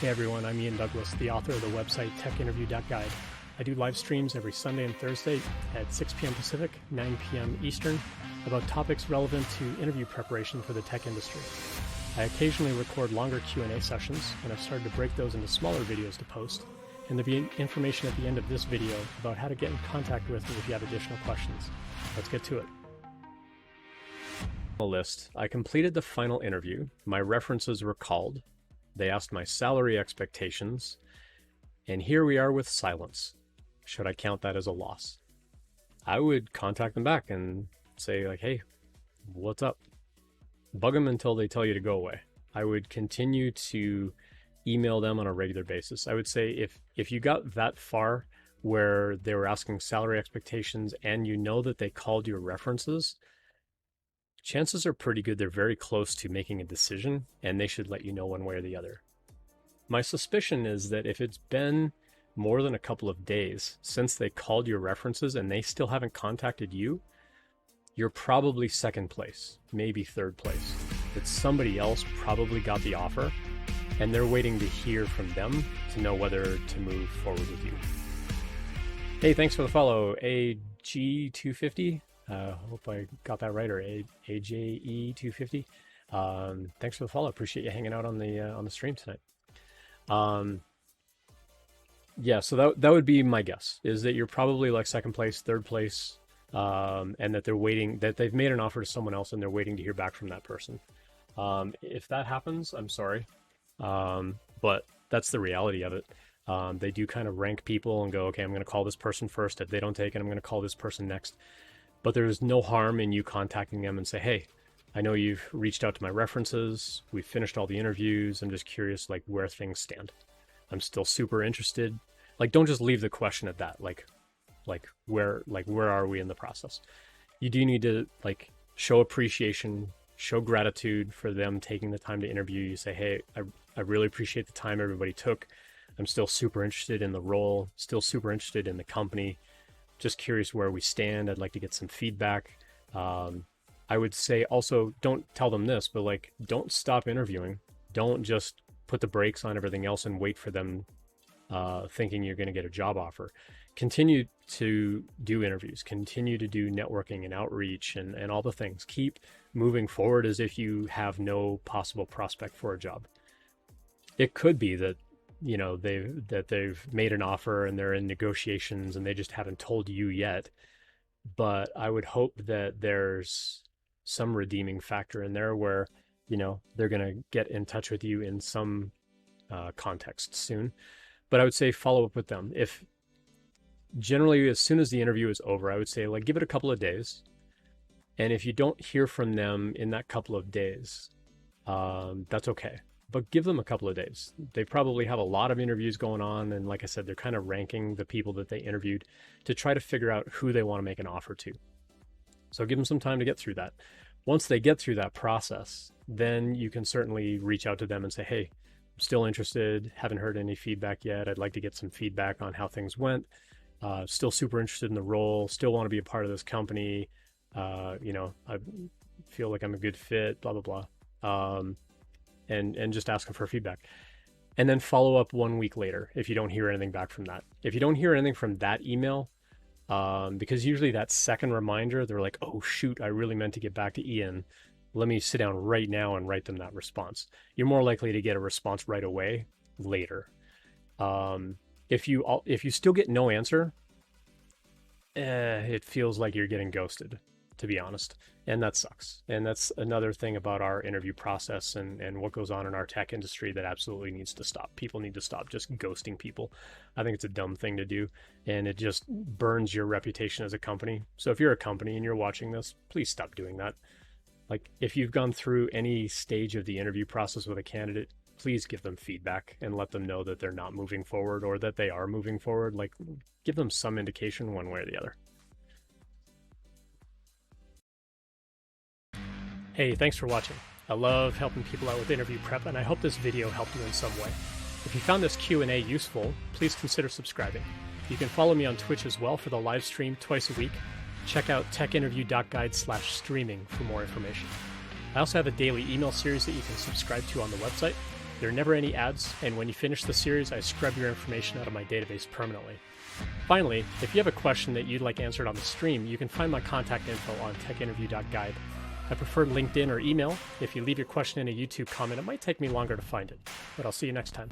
Hey everyone, I'm Ian Douglas, the author of the website techinterview.guide. I do live streams every Sunday and Thursday at 6 p.m. Pacific, 9 p.m. Eastern about topics relevant to interview preparation for the tech industry. I occasionally record longer Q&A sessions, and I've started to break those into smaller videos to post. And there'll be information at the end of this video about how to get in contact with me if you have additional questions. Let's get to it. List. I completed the final interview. My references were called. They asked my salary expectations, and here we are with silence. Should I count that as a loss? I would contact them back and say like, hey, what's up? Bug them until they tell you to go away. I would continue to email them on a regular basis. I would say if you got that far where they were asking salary expectations and you know that they called your references, chances are pretty good they're very close to making a decision, and they should let you know one way or the other. My suspicion is that if it's been more than a couple of days since they called your references and they still haven't contacted you, you're probably second place, maybe third place. That somebody else probably got the offer, and they're waiting to hear from them to know whether to move forward with you. Hey, thanks for the follow, AG250. Hope I got that right, or AJE250. Thanks for the follow. Appreciate you hanging out on the stream tonight. Yeah, so that would be my guess, is that you're probably like second place, third place, and that they're waiting, that they've made an offer to someone else and they're waiting to hear back from that person. If that happens, I'm sorry, but that's the reality of it. They do kind of rank people and go, okay, I'm going to call this person first. If they don't take it, I'm going to call this person next. But there's no harm in you contacting them and say, hey, I know you've reached out to my references. We've finished all the interviews. I'm just curious, like, where things stand. I'm still super interested. Like, don't just leave the question at that. Like where are we in the process? You do need to like show appreciation, show gratitude for them taking the time to interview you. Say, hey, I really appreciate the time everybody took. I'm still super interested in the role, still super interested in the company. Just curious where we stand. I'd like to get some feedback. I would say also, don't tell them this, but like, don't stop interviewing. Don't just put the brakes on everything else and wait for them thinking you're going to get a job offer. Continue to do interviews, continue to do networking and outreach and all the things. Keep moving forward as if you have no possible prospect for a job. It could be that, you know, they've made an offer and they're in negotiations and they just haven't told you yet. But I would hope that there's some redeeming factor in there where, you know, they're going to get in touch with you in some context soon. But I would say follow up with them. If generally, as soon as the interview is over, I would say like, give it a couple of days. And if you don't hear from them in that couple of days, that's okay. But give them a couple of days. They probably have a lot of interviews going on. And like I said, they're kind of ranking the people that they interviewed to try to figure out who they want to make an offer to. So give them some time to get through that. Once they get through that process, then you can certainly reach out to them and say, hey, I'm still interested. Haven't heard any feedback yet. I'd like to get some feedback on how things went. Still super interested in the role. Still want to be a part of this company. You know, I feel like I'm a good fit, blah, blah, blah. And just ask them for feedback. And then follow up 1 week later if you don't hear anything back from that. If you don't hear anything from that email, because usually that second reminder, they're like, oh shoot, I really meant to get back to Ian. Let me sit down right now and write them that response. You're more likely to get a response right away later. If you still get no answer, it feels like you're getting ghosted, to be honest. And that sucks. And that's another thing about our interview process and what goes on in our tech industry that absolutely needs to stop. People need to stop just ghosting people. I think it's a dumb thing to do, and it just burns your reputation as a company. So if you're a company and you're watching this, please stop doing that. Like, if you've gone through any stage of the interview process with a candidate, please give them feedback and let them know that they're not moving forward or that they are moving forward. Like, give them some indication one way or the other. Hey, thanks for watching. I love helping people out with interview prep, and I hope this video helped you in some way. If you found this Q&A useful, please consider subscribing. You can follow me on Twitch as well for the live stream twice a week. Check out techinterview.guide/streaming for more information. I also have a daily email series that you can subscribe to on the website. There are never any ads, and when you finish the series, I scrub your information out of my database permanently. Finally, if you have a question that you'd like answered on the stream, you can find my contact info on techinterview.guide. I prefer LinkedIn or email. If you leave your question in a YouTube comment, it might take me longer to find it, but I'll see you next time.